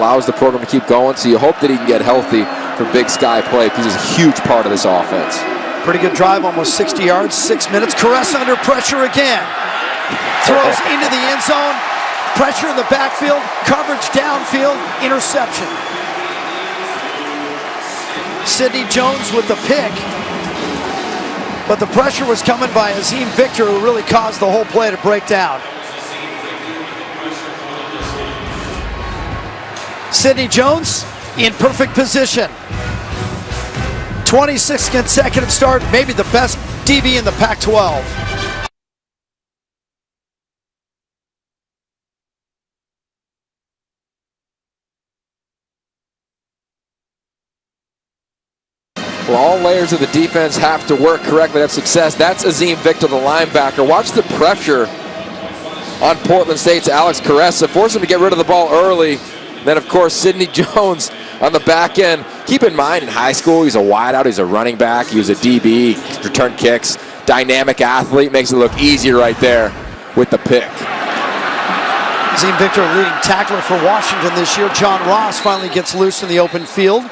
allows the program to keep going, so you hope that he can get healthy for Big Sky play because he's a huge part of this offense. Pretty good drive, almost 60 yards, 6 minutes. Caressa under pressure again. Throws into the end zone. Pressure in the backfield. Coverage downfield. Interception. Sidney Jones with the pick. But the pressure was coming by Azim Victor, who really caused the whole play to break down. Sidney Jones in perfect position. 26th consecutive start, maybe the best DB in the Pac-12. Well, all layers of the defense have to work correctly to have success. That's Azim Victor, the linebacker. Watch the pressure on Portland State's Alex Caressa. Force him to get rid of the ball early. Then, of course, Sidney Jones on the back end. Keep in mind, in high school, he's a wideout, he's a running back, he was a DB, return kicks, dynamic athlete, makes it look easy right there with the pick. Azim Victor, leading tackler for Washington this year. John Ross finally gets loose in the open field.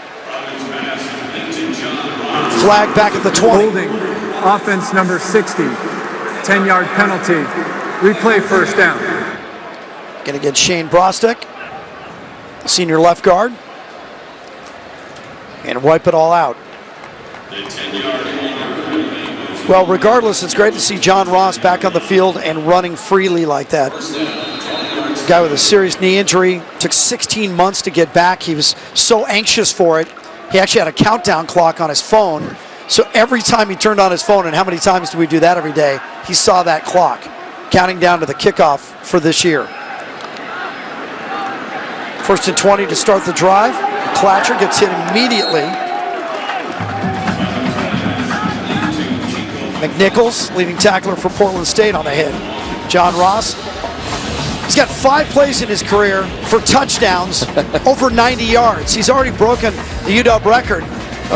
Flag back at the 20. Holding, offense number 60, 10-yard penalty, replay first down. Gonna get Shane Brostek, senior left guard, and wipe it all out. Well, regardless, it's great to see John Ross back on the field and running freely like that. Guy with a serious knee injury, took 16 months to get back. He was so anxious for it. He actually had a countdown clock on his phone. So every time he turned on his phone, and how many times do we do that every day, he saw that clock counting down to the kickoff for this year. First and 20 to start the drive. Klatcher gets hit immediately. McNichols, leading tackler for Portland State, on the hit. John Ross, he's got 5 plays in his career for touchdowns, over 90 yards. He's already broken the UW record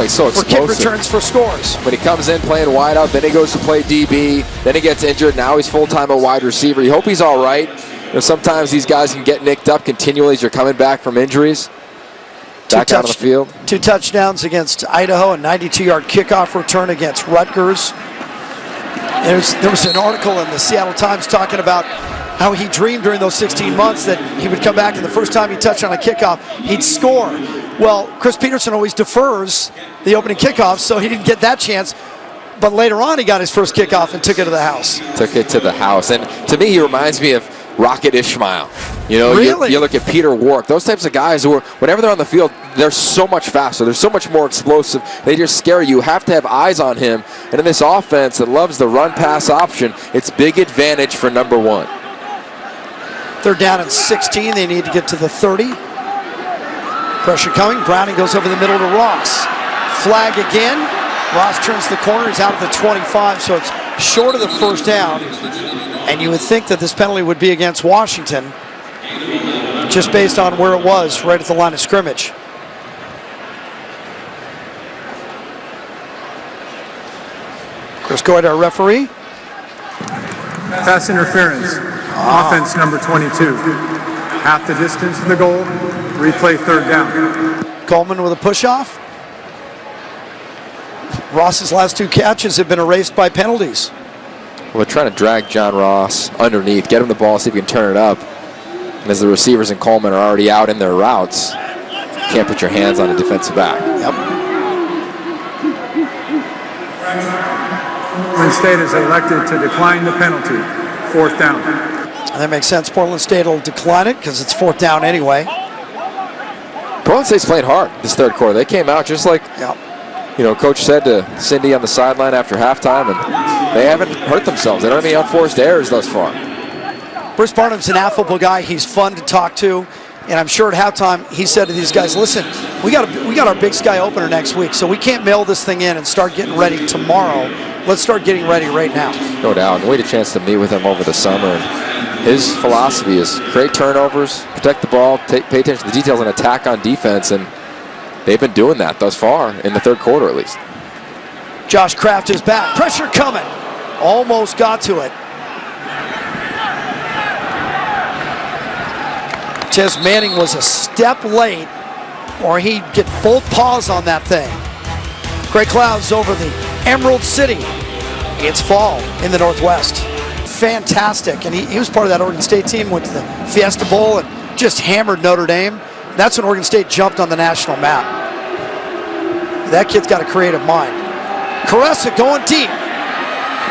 he's so for kick returns for scores. When he comes in playing wide out, then he goes to play DB, then he gets injured, now he's full-time a wide receiver. You hope he's all right. You know, sometimes these guys can get nicked up continually as you're coming back from injuries. Back out on the field. 2 touchdowns against Idaho, a 92-yard kickoff return against Rutgers. There was an article in the Seattle Times talking about how he dreamed during those 16 months that he would come back and the first time he touched on a kickoff, he'd score. Well, Chris Peterson always defers the opening kickoff, so he didn't get that chance. But later on, he got his first kickoff and took it to the house. Took it to the house. And to me, he reminds me of Rocket Ishmael. You know, really? you look at Peter Wark. Those types of guys who are, whenever they're on the field, they're so much faster. They're so much more explosive. They just scare you. You have to have eyes on him. And in this offense that loves the run-pass option, it's big advantage for number 1. They're down at 16. They need to get to the 30. Pressure coming. Browning goes over the middle to Ross. Flag again. Ross turns the corner. He's out at the 25, so it's short of the first down. And you would think that this penalty would be against Washington, just based on where it was, right at the line of scrimmage. Chris Goyd, our referee. Pass interference. Offense number 22. Half the distance to the goal. Replay third down. Coleman with a push-off. Ross's last 2 catches have been erased by penalties. Well, they're trying to drag John Ross underneath, get him the ball, see if he can turn it up. And as the receivers and Coleman are already out in their routes, you can't put your hands on a defensive back. Yep. Portland State has elected to decline the penalty. 4th down. And that makes sense. Portland State will decline it because it's 4th down anyway. Portland State's played hard this third quarter. They came out just like, you know, Coach said to Cindy on the sideline after halftime, and they haven't hurt themselves. They don't have any unforced errors thus far. Bruce Barnum's an affable guy. He's fun to talk to. And I'm sure at halftime he said to these guys, listen, we got our Big Sky opener next week, so we can't mail this thing in and start getting ready tomorrow. Let's start getting ready right now. No doubt. And we had a chance to meet with him over the summer. And his philosophy is create turnovers, protect the ball, pay attention to the details, and attack on defense. And they've been doing that thus far in the third quarter at least. Josh Kraft is back. Pressure coming. Almost got to it. Cortez Manning was a step late, or he'd get both paws on that thing. Gray clouds over the Emerald City. It's fall in the Northwest. Fantastic, and he was part of that Oregon State team, went to the Fiesta Bowl and just hammered Notre Dame. That's when Oregon State jumped on the national map. That kid's got a creative mind. Caressa going deep.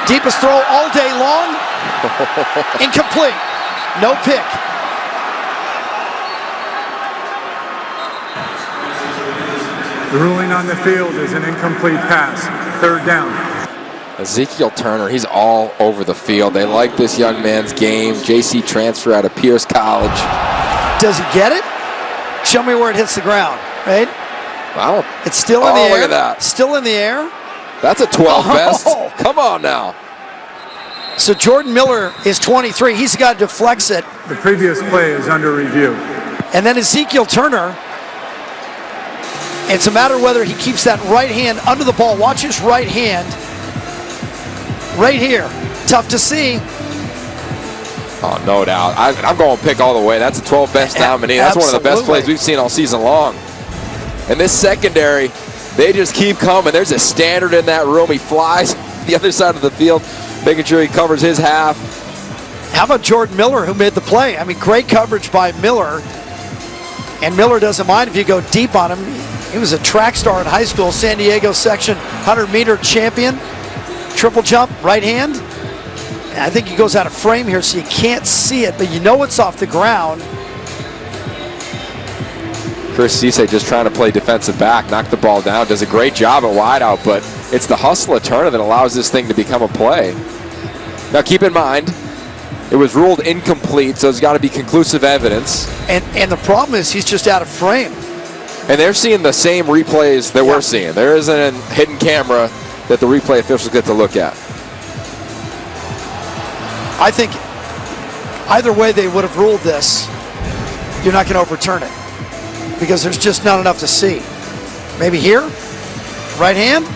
Deepest throw all day long. Incomplete. No pick. The ruling on the field is an incomplete pass. Third down. Ezekiel Turner, he's all over the field. They like this young man's game. JC transfer out of Pierce College. Does he get it? Show me where it hits the ground, right? Wow. It's still in the air. Look at that. Still in the air. That's a 12 best. Come on now. So Jordan Miller is 23. He's got to deflect it. The previous play is under review. And then Ezekiel Turner, it's a matter of whether he keeps that right hand under the ball. Watch his right hand. Right here. Tough to see. Oh, no doubt. I'm going pick all the way. That's a 12 best nominee. That's one of the best plays we've seen all season long. And this secondary, they just keep coming. There's a standard in that room. He flies the other side of the field, making sure he covers his half. How about Jordan Miller, who made the play? I mean, great coverage by Miller. And Miller doesn't mind if you go deep on him. He was a track star in high school, San Diego section 100-meter champion. Triple jump, right hand. I think he goes out of frame here, so you can't see it, but you know it's off the ground. Chris Cisse just trying to play defensive back, knock the ball down, does a great job at wideout, but it's the hustle of Turner that allows this thing to become a play. Now keep in mind, it was ruled incomplete, so it's got to be conclusive evidence. And the problem is he's just out of frame. And they're seeing the same replays that we're seeing. There isn't a hidden camera that the replay officials get to look at. I think either way they would have ruled this, you're not going to overturn it because there's just not enough to see. Maybe here, right hand.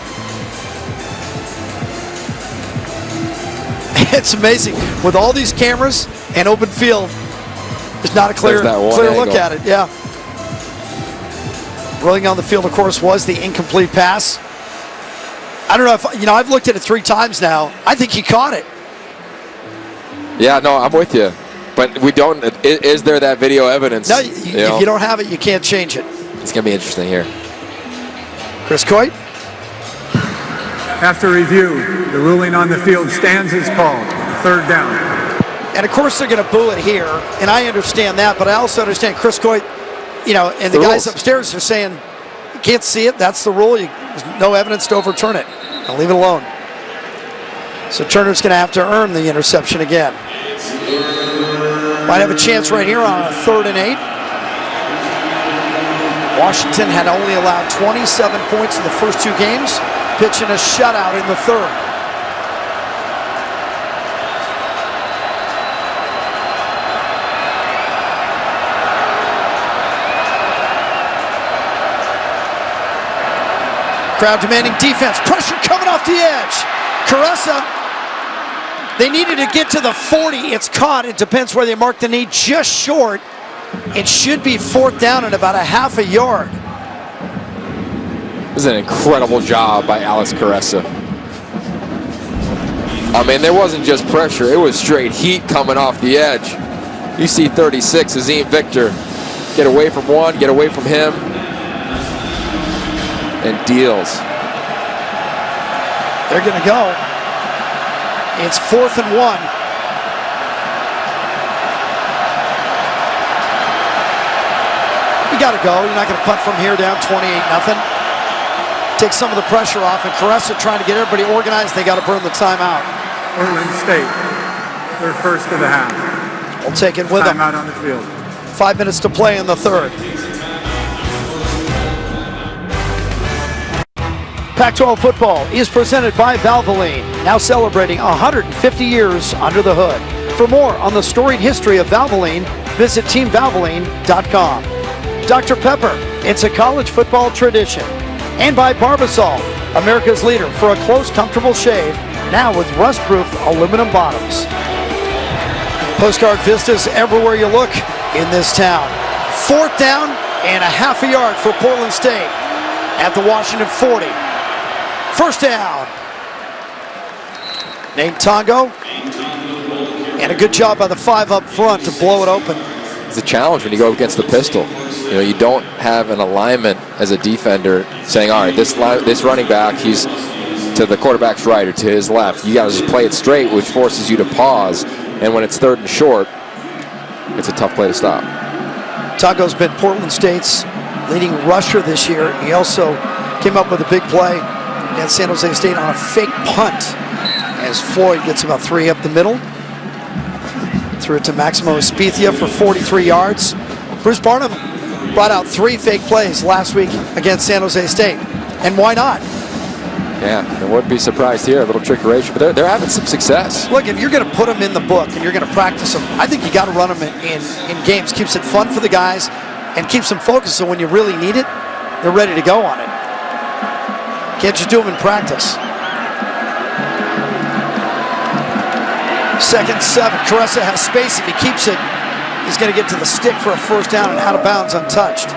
It's amazing. With all these cameras and open field, there's not a clear look at it. Yeah. Rolling on the field, of course, was the incomplete pass. I don't know if, I've looked at it 3 times now. I think he caught it. Yeah, no, I'm with you. But we don't, is there that video evidence? No, if you don't have it, you can't change it. It's going to be interesting here. Chris Coit. After review, the ruling on the field stands as called. Third down. And of course they're going to boo it here, and I understand that, but I also understand Chris Coit, and the guys upstairs are saying, you can't see it, that's the rule, there's no evidence to overturn it. I'll leave it alone. So Turner's going to have to earn the interception again. Might have a chance right here on a 3rd and 8. Washington had only allowed 27 points in the first 2 games, pitching a shutout in the 3rd. Crowd demanding defense. Pressure coming off the edge. Caressa, they needed to get to the 40. It's caught. It depends where they mark the knee. Just short. It should be 4th down and about a half a yard. This is an incredible job by Alex Caressa. I mean, there wasn't just pressure. It was straight heat coming off the edge. You see 36, Azim Victor. Get away from one, get away from him. And deals. They're going to go. It's 4th and 1. You got to go. You're not going to punt from here down 28-0. Take some of the pressure off, and Caressa trying to get everybody organized. They got to burn the timeout. Oregon State, their first of the half. We'll take it with them. Timeout on the field. 5 minutes to play in the 3rd. Pac-12 football is presented by Valvoline, now celebrating 150 years under the hood. For more on the storied history of Valvoline, visit teamvalvoline.com. Dr. Pepper, it's a college football tradition. And by Barbasol, America's leader for a close, comfortable shave, now with rust-proof aluminum bottoms. Postcard vistas everywhere you look. in this town. 4th down and a half a yard for Portland State at the Washington 40. 1st down. Nate Tongo. And a good job by the 5 up front to blow it open. It's a challenge when you go against the pistol. You know, you don't have an alignment as a defender saying, all right, this running back, he's to the quarterback's right or to his left. You got to just play it straight, which forces you to pause. And when it's 3rd and short, it's a tough play to stop. Tongo's been Portland State's leading rusher this year. He also came up with a big play against San Jose State on a fake punt as Floyd gets about 3 up the middle. Threw it to Maximo Espethia for 43 yards. Bruce Barnum brought out 3 fake plays last week against San Jose State. And why not? Yeah, I wouldn't be surprised here. A little trickeration, but they're having some success. Look, if you're going to put them in the book and you're going to practice them, I think you got to run them in games. Keeps it fun for the guys and keeps them focused so when you really need it, they're ready to go on it. Can't just do them in practice. 2nd 7. Caressa has space. If he keeps it, he's going to get to the stick for a 1st down and out of bounds untouched.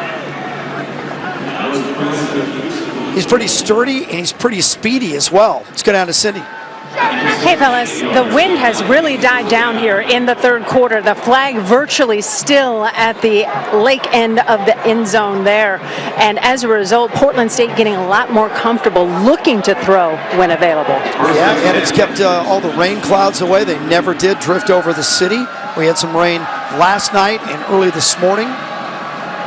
He's pretty sturdy and he's pretty speedy as well. Let's go down to Cindy. Hey fellas, the wind has really died down here in the 3rd quarter. The flag virtually still at the lake end of the end zone there. And as a result, Portland State getting a lot more comfortable looking to throw when available. Yeah, and it's kept all the rain clouds away. They never did drift over the city. We had some rain last night and early this morning.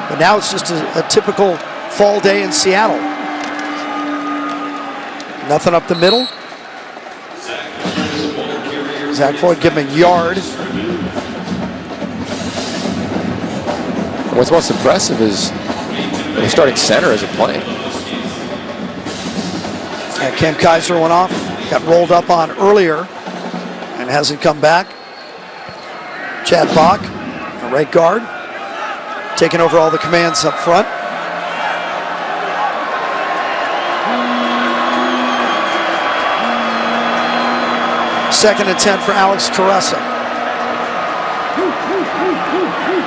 But now it's just a typical fall day in Seattle. Nothing up the middle. Zach Floyd give him a yard. What's most impressive is the starting center isn't playing. Yeah, Cam Kaiser went off, got rolled up on earlier and hasn't come back. Chad Bach, the right guard, taking over all the commands up front. Second and 10 for Alex Caressa.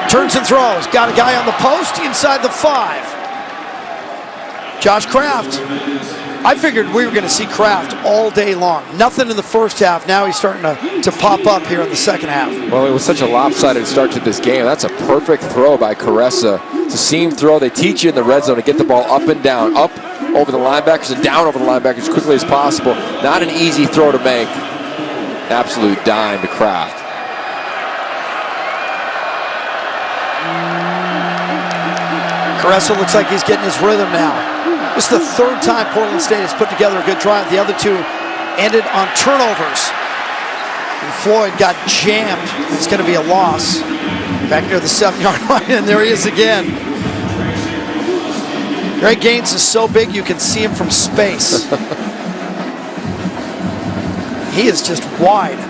Turns and throws. Got a guy on the post inside the 5. Josh Kraft. I figured we were going to see Kraft all day long. Nothing in the 1st half. Now he's starting to pop up here in the 2nd half. Well, it was such a lopsided start to this game. That's a perfect throw by Caressa. It's a seam throw. They teach you in the red zone to get the ball up and down, up over the linebackers and down over the linebackers as quickly as possible. Not an easy throw to make. Absolute dime to Kraft. Caressa looks like he's getting his rhythm now. This is the 3rd time Portland State has put together a good drive. The other 2 ended on turnovers. And Floyd got jammed. It's going to be a loss. Back near the 7-yard line, and there he is again. Greg Gaines is so big you can see him from space. He is just wide.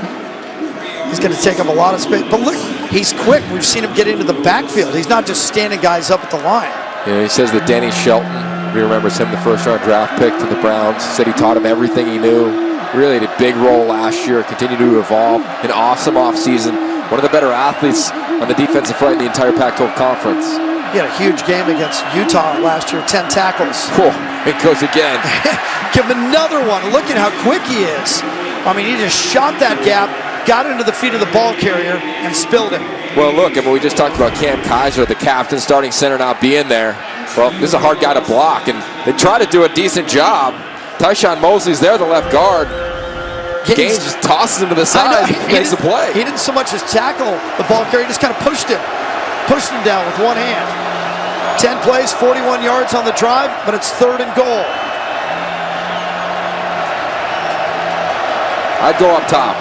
He's going to take up a lot of space. But look, he's quick. We've seen him get into the backfield. He's not just standing guys up at the line. Yeah, he says that Danny Shelton, he remembers him, the 1st-round draft pick to the Browns, said he taught him everything he knew. Really had a big role last year, continued to evolve. An awesome offseason. One of the better athletes on the defensive front in the entire Pac-12 conference. He had a huge game against Utah last year, 10 tackles. Cool. It goes again. Give him another one. Look at how quick he is. I mean, he just shot that gap, got into the feet of the ball carrier, and spilled it. Well, look, I mean, we just talked about Cam Kaiser, the captain, starting center, not being there. Well, this is a hard guy to block, and they try to do a decent job. Tyshawn Mosley's there, the left guard. Gaines just tosses him to the side and makes the play. He didn't so much as tackle the ball carrier, he just kind of pushed him down with one hand. 10 plays, 41 yards on the drive, but it's 3rd and goal. I'd go up top.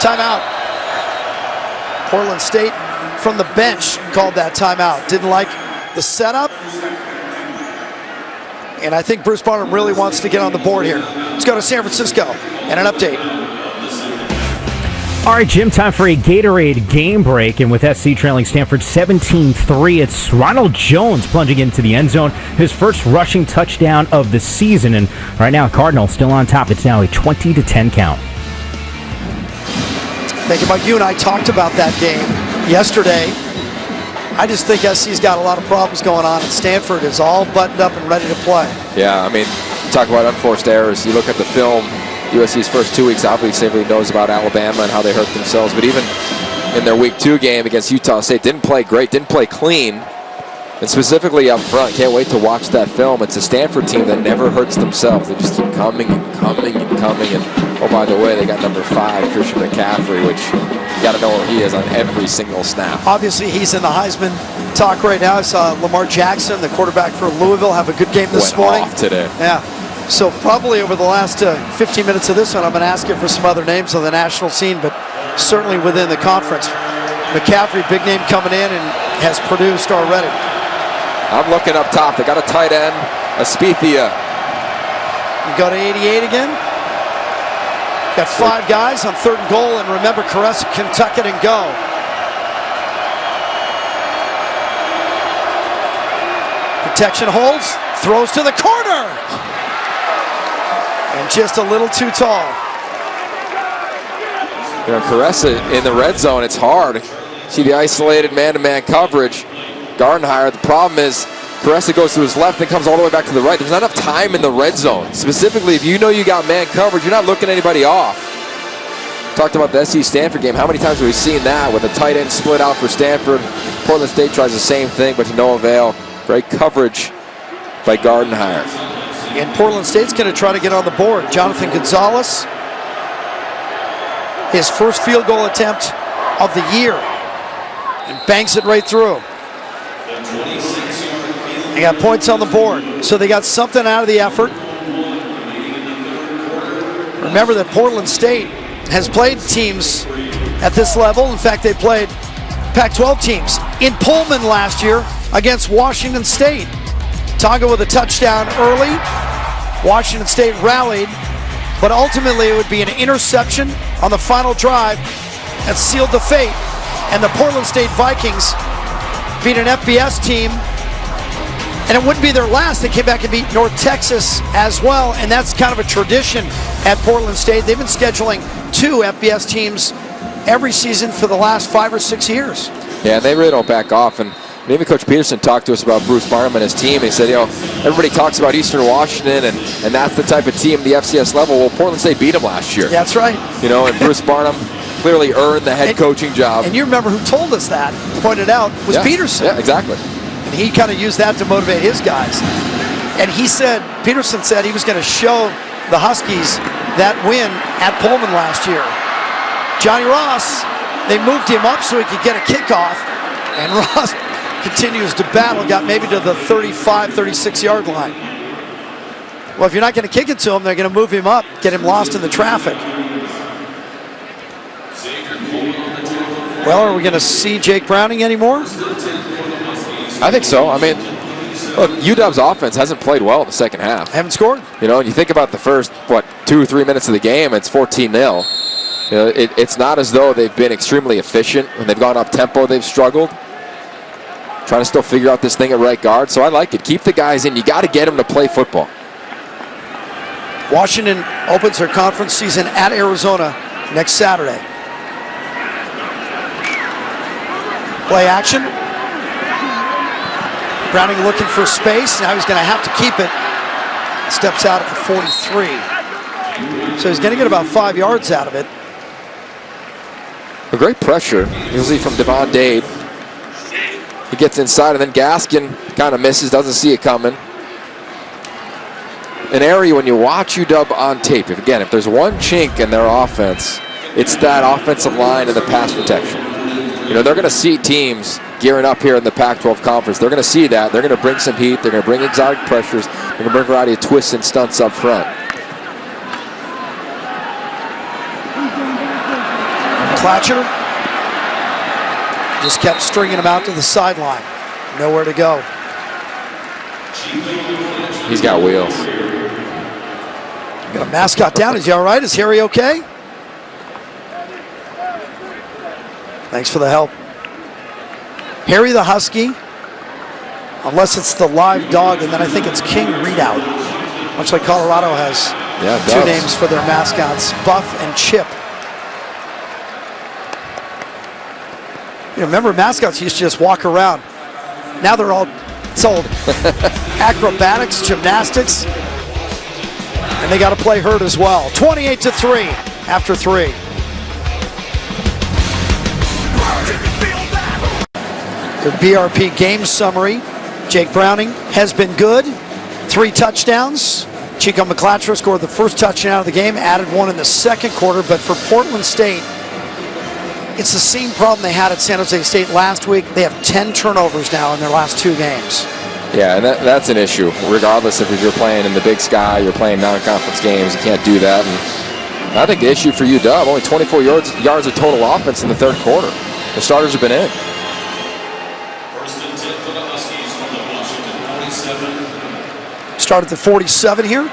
Timeout. Portland State from the bench called that timeout. Didn't like the setup. And I think Bruce Barnum really wants to get on the board here. Let's go to San Francisco and an update. All right, Jim, time for a Gatorade game break. And with SC trailing Stanford 17-3, it's Ronald Jones plunging into the end zone, his first rushing touchdown of the season. And right now, Cardinals still on top. It's now a 20-10 count. Thinking about you and I talked about that game yesterday. I just think SC's got a lot of problems going on, and Stanford is all buttoned up and ready to play. Yeah, I mean, talk about unforced errors. You look at the film, USC's first 2 weeks, obviously everybody knows about Alabama and how they hurt themselves, but even in their week 2 game against Utah State, didn't play great, didn't play clean, and specifically up front. Can't wait to watch that film. It's a Stanford team that never hurts themselves. They just keep coming and coming and coming, and oh, by the way, they got number 5, Christian McCaffrey, which you got to know where he is on every single snap. Obviously, he's in the Heisman talk right now. I saw Lamar Jackson, the quarterback for Louisville, have a good game this morning. Went off today. Yeah. So probably over the last 15 minutes of this one, I'm going to ask you for some other names on the national scene, but certainly within the conference. McCaffrey, big name coming in and has produced already. I'm looking up top. They got a tight end, Aspithia. You go to 88 again. Got 5 guys on 3rd and goal, and remember, Caressa can tuck it and go. Protection holds, throws to the corner. And just a little too tall. You know, Caressa in the red zone, it's hard. See the isolated man-to-man coverage. Gardenhire, the problem is Caressa goes to his left and comes all the way back to the right. There's not enough time in the red zone. Specifically, if you know you got man coverage, you're not looking anybody off. Talked about the SC Stanford game. How many times have we seen that with a tight end split out for Stanford? Portland State tries the same thing, but to no avail. Great coverage by Gardenhire. And Portland State's going to try to get on the board. Jonathan Gonzalez, his first field goal attempt of the year, and banks it right through. They got points on the board, so they got something out of the effort. Remember that Portland State has played teams at this level. In fact, they played Pac-12 teams in Pullman last year against Washington State. Tonga with a touchdown early. Washington State rallied, but ultimately it would be an interception on the final drive that sealed the fate. And the Portland State Vikings beat an FBS team, and it wouldn't be their last. They came back and beat North Texas as well, and that's kind of a tradition at Portland State. They've been scheduling 2 FBS teams every season for the last 5 or 6 years. Yeah, they really don't back off. And even Coach Peterson talked to us about Bruce Barnum and his team. He said, you know, everybody talks about Eastern Washington, and that's the type of team, the FCS level. Well, Portland State beat them last year. That's right. You know, and Bruce Barnum clearly earned the head coaching job. And you remember who told us that, pointed out, was Peterson. Yeah, exactly. And he kind of used that to motivate his guys. And he said, Peterson said he was going to show the Huskies that win at Pullman last year. Johnny Ross, they moved him up so he could get a kickoff, and Ross continues to battle, got maybe to the 35, 36-yard line. Well, if you're not going to kick it to him, they're going to move him up, get him lost in the traffic. Well, are we going to see Jake Browning anymore? I think so. I mean, look, UW's offense hasn't played well in the second half. Haven't scored. You know, and you think about the first, 2 or 3 minutes of the game, it's 14-0. You know, it's not as though they've been extremely efficient. When they've gone up tempo, they've struggled. Trying to still figure out this thing at right guard. So I like it. Keep the guys in. You got to get them to play football. Washington opens their conference season at Arizona next Saturday. Play action. Browning looking for space. Now he's going to have to keep it. Steps out at the 43. So he's going to get about 5 yards out of it. A great pressure, usually from Devon Dade. He gets inside, and then Gaskin kind of misses, doesn't see it coming. An area when you watch UW on tape, if there's one chink in their offense, it's that offensive line and the pass protection. You know, they're going to see teams gearing up here in the Pac-12 conference. They're going to see that. They're going to bring some heat. They're going to bring exotic pressures. They're going to bring a variety of twists and stunts up front. Clatcher just kept stringing him out to the sideline. Nowhere to go. He's got wheels. Got a mascot down. Is he all right? Is Harry okay? Thanks for the help. Harry the Husky, unless it's the live dog, and then I think it's King Readout. Much like Colorado has 2 names for their mascots, Buff and Chip. You remember, mascots used to just walk around. Now they're all sold. Acrobatics, gymnastics, and they got to play hurt as well. 28-3 after 3. The BRP game summary. Jake Browning has been good. 3 touchdowns. Chico McClatcher scored the first touchdown of the game, added 1 in the second quarter, but for Portland State, it's the same problem they had at San Jose State last week. They have 10 turnovers now in their last 2 games. Yeah, and that's an issue. Regardless if you're playing in the Big Sky, you're playing non-conference games, you can't do that. And I think the issue for UW, only 24 yards of total offense in the third quarter. The starters have been in. Start at the 47 here. And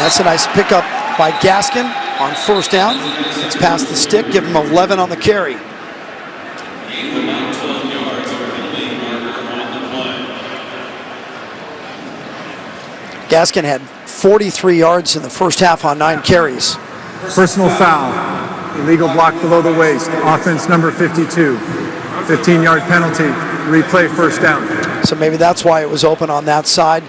that's a nice pickup by Gaskin on first down. It's past the stick, give him 11 on the carry. Gaskin had 43 yards in the first half on 9 carries. Personal foul, illegal block below the waist, offense number 52, 15-yard penalty, replay first down. So maybe that's why it was open on that side.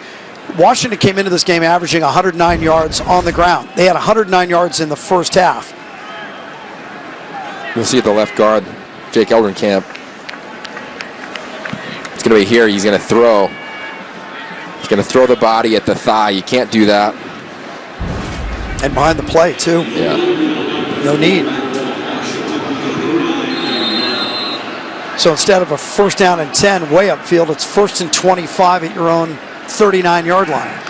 Washington came into this game averaging 109 yards on the ground. They had 109 yards in the first half. You'll see the left guard, Jake Eldenkamp. It's going to be here. He's going to throw. He's going to throw the body at the thigh. You can't do that. And behind the play, too. Yeah. No need. So instead of a first down and 10 way upfield, it's 1st and 25 at your own 39-yard line.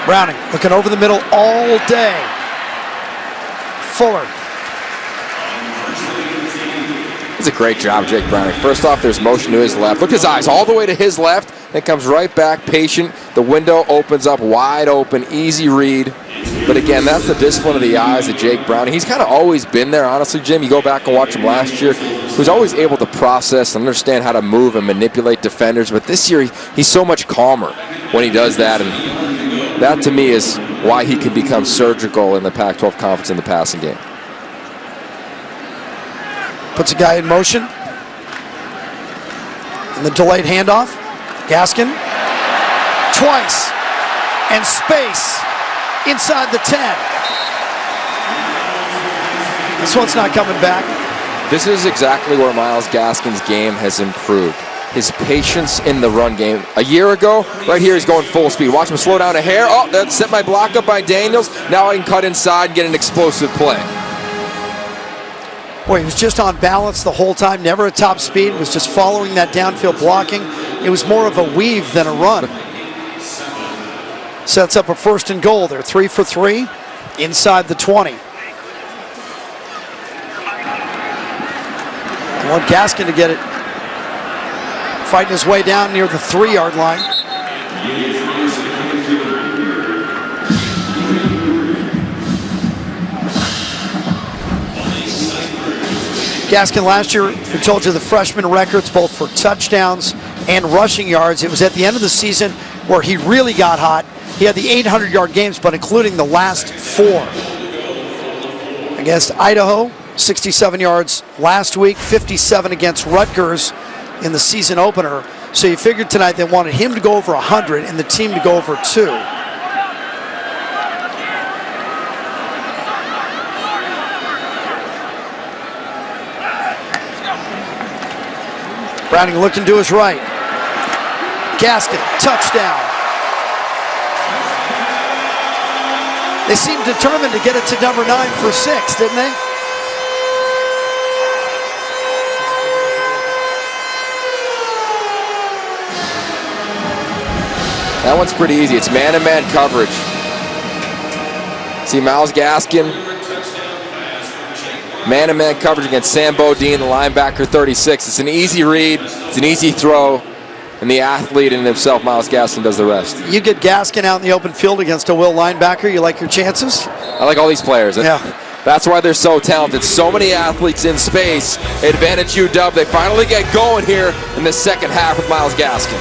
Browning looking over the middle all day. Fuller. It's a great job, Jake Browning. First off, there's motion to his left. Look at his eyes all the way to his left. Then comes right back, patient. The window opens up wide open, easy read. But again, that's the discipline of the eyes of Jake Browning. He's kind of always been there, honestly, Jim. You go back and watch him last year. He was always able to process and understand how to move and manipulate defenders. But this year, he's so much calmer when he does that. And that, to me, is why he can become surgical in the Pac-12 conference in the passing game. Puts a guy in motion. And the delayed handoff. Gaskin. Twice. And space inside the 10. This one's not coming back. This is exactly where Myles Gaskin's game has improved. His patience in the run game. A year ago, right here, he's going full speed. Watch him slow down a hair. Oh, that set my block up by Daniels. Now I can cut inside and get an explosive play. Boy, he was just on balance the whole time, never at top speed, was just following that downfield blocking. It was more of a weave than a run. Sets up a 1st and goal. They're 3 for 3 inside the 20. I want Gaskin to get it. Fighting his way down near the 3-yard line. Gaskin last year, we told you the freshman records both for touchdowns and rushing yards. It was at the end of the season where he really got hot. He had the 800-yard games, but including the last 4. Against Idaho, 67 yards last week, 57 against Rutgers in the season opener. So you figured tonight they wanted him to go over 100 and the team to go over 2. Browning looking to his right. Gaskin, touchdown. They seemed determined to get it to number 9 for 6, didn't they? That one's pretty easy. It's man-to-man coverage. See Myles Gaskin, man-to-man coverage against Sam Bodine, the linebacker, 36. It's an easy read, it's an easy throw, and the athlete in himself, Myles Gaskin, does the rest. You get Gaskin out in the open field against a Will linebacker, you like your chances? I like all these players. Yeah. That's why they're so talented. So many athletes in space. Advantage UW. They finally get going here in the second half with Myles Gaskin.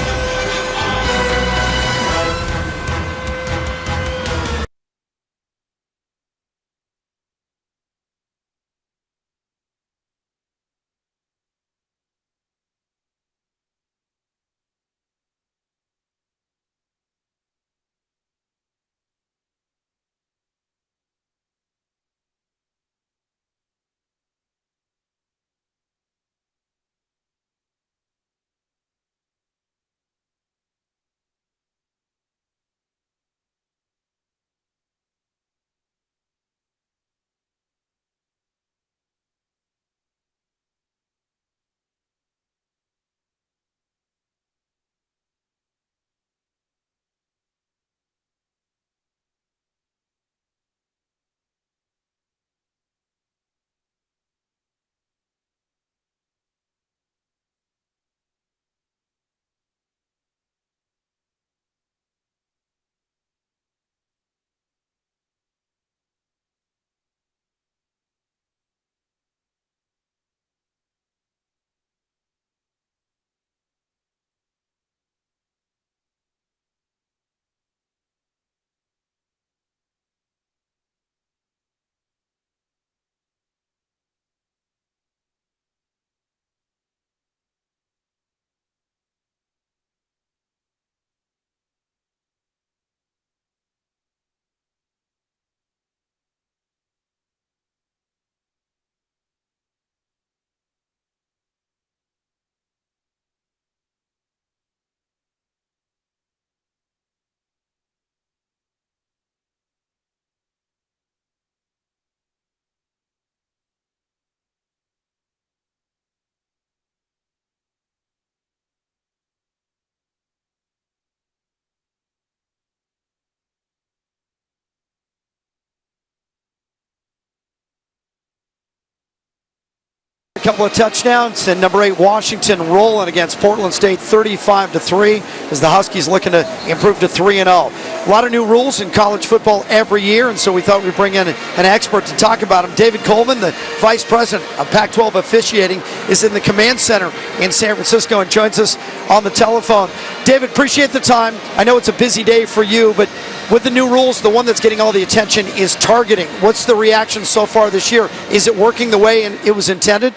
A couple of touchdowns, and number 8 Washington rolling against Portland State 35-3 as the Huskies looking to improve to 3-0. A lot of new rules in college football every year, and so we thought we'd bring in an expert to talk about them. David Coleman, the Vice President of Pac-12 officiating, is in the command center in San Francisco and joins us on the telephone. David, appreciate the time. I know it's a busy day for you, but with the new rules, the one that's getting all the attention is targeting. What's the reaction so far this year? Is it working the way it was intended?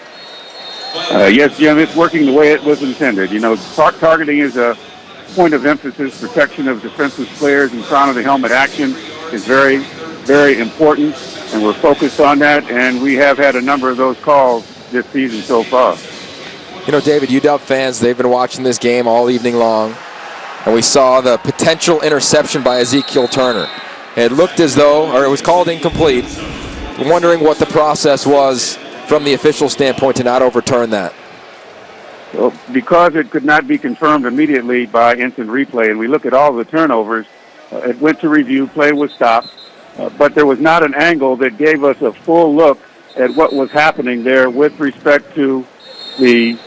Yes, Jim, it's working the way it was intended. You know, targeting is a point of emphasis. Protection of defensive players in front of the helmet action is very, very important, and we're focused on that, and we have had a number of those calls this season so far. You know, David, UW fans, they've been watching this game all evening long, and we saw the potential interception by Ezekiel Turner. It looked as though, or it was called incomplete, wondering what the process was from the official standpoint to not overturn that. Well, because it could not be confirmed immediately by instant replay, and we look at all the turnovers, it went to review, play was stopped, but there was not an angle that gave us a full look at what was happening there with respect to the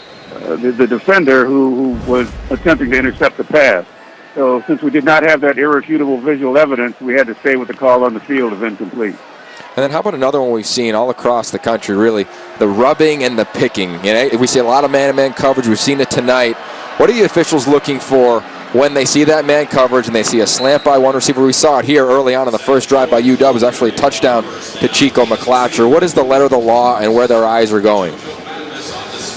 defender who was attempting to intercept the pass. So since we did not have that irrefutable visual evidence, we had to stay with the call on the field of incomplete. And then how about another one we've seen all across the country, really, the rubbing and the picking. You know, we see a lot of man-to-man coverage. We've seen it tonight. What are the officials looking for when they see that man coverage and they see a slant by one receiver? We saw it here early on in the first drive by UW. It was actually a touchdown to Chico McClatcher. What is the letter of the law and where their eyes are going?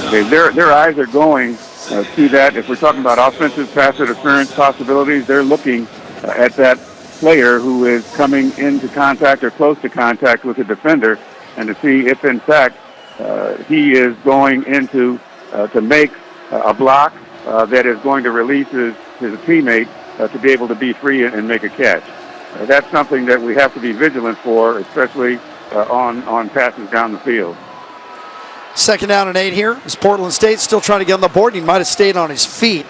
Okay, their eyes are going to that. If we're talking about offensive pass interference possibilities, they're looking at that player who is coming into contact or close to contact with the defender, and to see if in fact he is going into to make a block that is going to release his teammate to be able to be free and make a catch. That's something that we have to be vigilant for, especially on passes down the field. 2nd down and 8 here as Portland State still trying to get on the board. He might have stayed on his feet.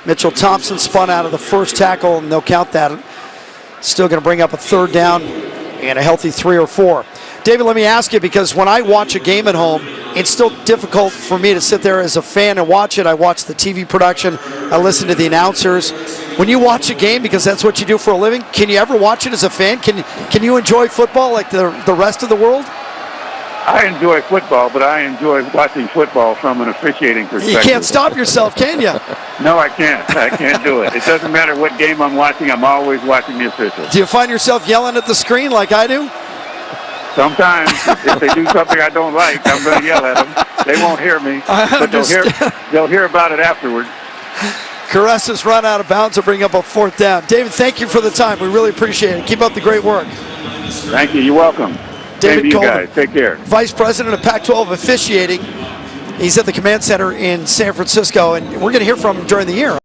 Mitchell Thompson spun out of the first tackle, and they'll count that. Still going to bring up a 3rd down and a healthy 3 or 4. David, let me ask you, because when I watch a game at home, it's still difficult for me to sit there as a fan and watch it. I watch the TV production. I listen to the announcers. When you watch a game, because that's what you do for a living, can you ever watch it as a fan? Can you enjoy football like the rest of the world? I enjoy football, but I enjoy watching football from an officiating perspective. You can't stop yourself, can you? No, I can't. I can't do it. It doesn't matter what game I'm watching. I'm always watching the officials. Do you find yourself yelling at the screen like I do? Sometimes, if they do something I don't like, I'm going to yell at them. They won't hear me, but they'll hear about it afterwards. Caresses run out of bounds to bring up a 4th down. David, thank you for the time. We really appreciate it. Keep up the great work. Thank you. You're welcome. David Coleman, guys. Take care. Vice President of Pac-12 officiating. He's at the command center in San Francisco, and we're going to hear from him during the year.